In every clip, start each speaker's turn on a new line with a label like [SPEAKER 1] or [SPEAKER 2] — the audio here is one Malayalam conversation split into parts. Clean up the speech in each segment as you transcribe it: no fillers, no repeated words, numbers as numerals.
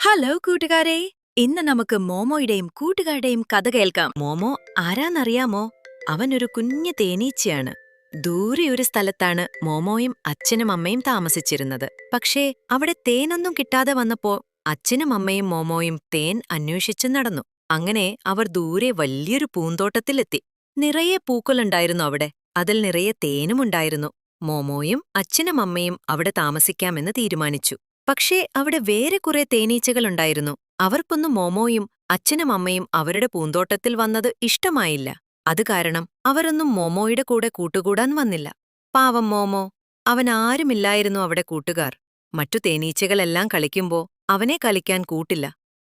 [SPEAKER 1] ഹലോ കൂട്ടുകാരെ, ഇന്ന് നമുക്ക് മോമോയുടെയും കൂട്ടുകാരുടെയും കഥ കേൾക്കാം. മോമോ ആരാന്നറിയാമോ? അവനൊരു കുഞ്ഞു തേനീച്ചയാണ്. ദൂരെ ഒരു സ്ഥലത്താണ് മോമോയും അച്ഛനും അമ്മയും താമസിച്ചിരുന്നത്. പക്ഷേ അവിടെ തേനൊന്നും കിട്ടാതെ വന്നപ്പോ അച്ഛനും അമ്മയും മോമോയും തേൻ അന്വേഷിച്ചു നടന്നു. അങ്ങനെ അവർ ദൂരെ വലിയൊരു പൂന്തോട്ടത്തിലെത്തി. നിറയെ പൂക്കളുണ്ടായിരുന്നു അവിടെ. അതിൽ നിറയെ തേനുമുണ്ടായിരുന്നു. മോമോയും അച്ഛനും അമ്മയും അവിടെ താമസിക്കാമെന്ന് തീരുമാനിച്ചു. പക്ഷേ അവിടെ വേറെ കുറെ തേനീച്ചകളുണ്ടായിരുന്നു. അവർക്കൊന്നും മോമോയും അച്ഛനും അമ്മയും അവരുടെ പൂന്തോട്ടത്തിൽ വന്നത് ഇഷ്ടമായില്ല. അത് കാരണം അവരൊന്നും മോമോയുടെ കൂടെ കൂട്ടുകൂടാൻ വന്നില്ല. പാവം മോമോ, അവനാരുമില്ലായിരുന്നു അവിടെ കൂട്ടുകാർ. മറ്റു തേനീച്ചകളെല്ലാം കളിക്കുമ്പോ അവനെ കളിക്കാൻ കൂട്ടില്ല.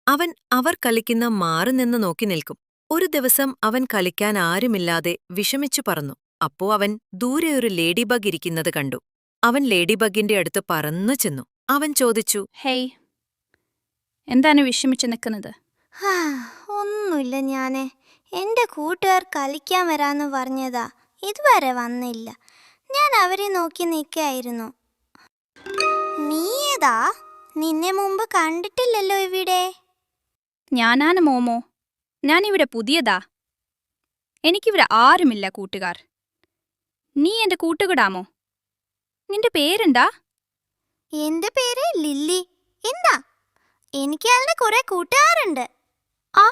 [SPEAKER 1] അവൻ അവർ കളിക്കുന്ന മാറി നിന്ന് നോക്കി നിൽക്കും. ഒരു ദിവസം അവൻ കളിക്കാൻ ആരുമില്ലാതെ വിഷമിച്ചു പറന്നു. അപ്പോ അവൻ ദൂരെ ഒരു ലേഡി ബഗ് ഇരിക്കുന്നത് കണ്ടു. അവൻ ലേഡി ബഗിന്റെ അടുത്ത് പറന്നു ചെന്നു. അവൻ ചോദിച്ചു,
[SPEAKER 2] ഹേയ്, എന്താണ് വിഷമിച്ച് നിൽക്കുന്നത്?
[SPEAKER 3] ഒന്നുമില്ല. എന്റെ കൂട്ടുകാർ കളിക്കാൻ വരാന്ന് പറഞ്ഞതാ, ഇതുവരെ വന്നില്ല. ഞാൻ അവരെ നോക്കി നിൽക്കായിരുന്നു. നീ ഏതാ? നിന്നെ മുമ്പ് കണ്ടിട്ടില്ലല്ലോ ഇവിടെ.
[SPEAKER 2] ഞാനാണ് മോമോ. ഞാനിവിടെ പുതിയതാ. എനിക്കിവിടെ ആരുമില്ല കൂട്ടുകാർ. നീ എന്റെ കൂട്ടുകൂടാമോ? നിന്റെ പേരെന്താ?
[SPEAKER 3] എന്റെ പേര് ലില്ലി. എന്താ? എനിക്ക് അതിന് കുറെ കൂട്ടുകാരുണ്ട്.
[SPEAKER 2] ആ,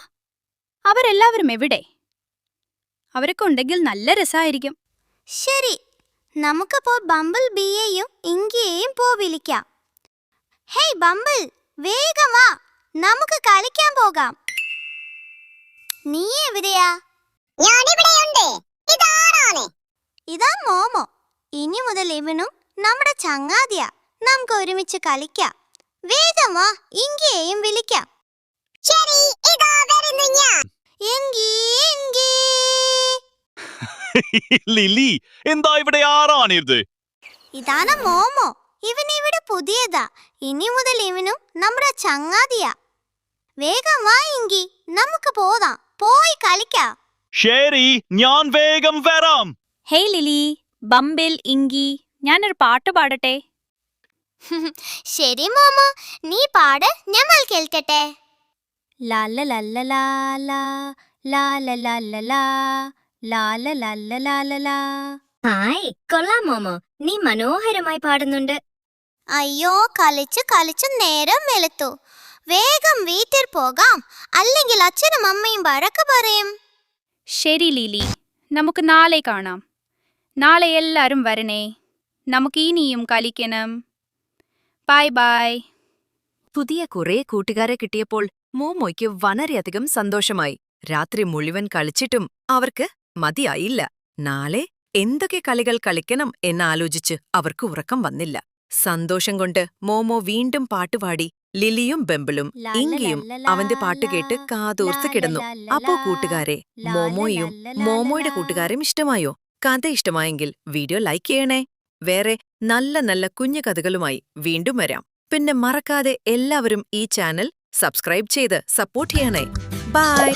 [SPEAKER 2] അവരെല്ലാവരും എവിടെ? അവരൊക്കെ ഉണ്ടെങ്കിൽ നല്ല രസമായിരിക്കും.
[SPEAKER 3] ശരി, നമുക്കപ്പോൾ ബംബിൾ ബീയെയും ഇങ്കിയെയും വിളിക്കാം. ഹേയ് ബംബിൾ, വേഗം വാ, നമുക്ക് കളിക്കാൻ പോകാം. നീ എവിടെയാ?
[SPEAKER 4] ഞാനിവിടെയുണ്ട്. ഇതാരാണ്?
[SPEAKER 3] ഇതാ മോമോ. ഇനി മുതൽ ഇവനും നമ്മുടെ ചങ്ങാതിയാ. നമുക്ക് ഒരുമിച്ച് കളിക്കാം. വേഗം വാ, ഇങ്കിയെയും വിളിക്കാം.
[SPEAKER 4] ശരി, ഇതാ വരുന്നു ഞാൻ.
[SPEAKER 3] ഇങ്കി, ഇങ്കി.
[SPEAKER 5] ലിലി, എന്താ ഇവിടെ ആരാണിത്?
[SPEAKER 3] ഇതാണ് മോമോ. ഇവൻ ഇവിടെ പുതിയതാ. ഇനി മുതൽ ഇവനും നമ്മുടെ ചങ്ങാതിയാ. വേഗം വാ ഇങ്കി, നമുക്ക് പോയി കളിക്കാം.
[SPEAKER 5] ശരി, ഞാൻ വേഗം വരാം.
[SPEAKER 2] ഹേയ് ലിലി, ബംബിൾ, ഇങ്കി, ഞാനൊരു പാട്ട് പാടട്ടെ?
[SPEAKER 3] ശരി മോമോ, നീ പാട്, ഞമ്മൾ കേൾക്കട്ടെ.
[SPEAKER 4] ഹായ്, കൊള്ളാം മോമോ, നീ മനോഹരമായി പാടുന്നുണ്ട്.
[SPEAKER 3] അയ്യോ, കളിച്ചു നേരം വെളുത്തു. വേഗം വീട്ടിൽ പോകാം, അല്ലെങ്കിൽ അച്ഛനും അമ്മയും വഴക്ക് പറയും.
[SPEAKER 2] ശരി ലിലി, നമുക്ക് നാളെ കാണാം. നാളെ എല്ലാരും വരണേ. നമുക്ക് ഇനിയും കളിക്കണം. Bye bye.
[SPEAKER 1] പുതിയ കുറെ കൂട്ടുകാരെ കിട്ടിയപ്പോൾ മോമോയ്ക്ക് വളരെയധികം സന്തോഷമായി. രാത്രി മുഴുവൻ കളിച്ചിട്ടും അവർക്ക് മതിയായില്ല. നാളെ എന്തൊക്കെ കളികൾ കളിക്കണം എന്നാലോചിച്ച് അവർക്ക് ഉറക്കം വന്നില്ല. സന്തോഷം കൊണ്ട് മോമോ വീണ്ടും പാട്ടുപാടി. ലിലിയും ബെമ്പിളും ഇങ്കിയും അവന്റെ പാട്ടുകേട്ട് കാതോർത്ത് കിടന്നു. അപ്പോ കൂട്ടുകാരെ, മോമോയും മോമോയുടെ കൂട്ടുകാരും ഇഷ്ടമായോ? കഥ ഇഷ്ടമായെങ്കിൽ വീഡിയോ ലൈക്ക് ചെയ്യണേ. വേറെ നല്ല നല്ല കുഞ്ഞു കഥകളുമായി വീണ്ടും വരാം. പിന്നെ മറക്കാതെ എല്ലാവരും ഈ ചാനൽ സബ്സ്ക്രൈബ് ചെയ്ത് സപ്പോർട്ട് ചെയ്യണേ. ബൈ.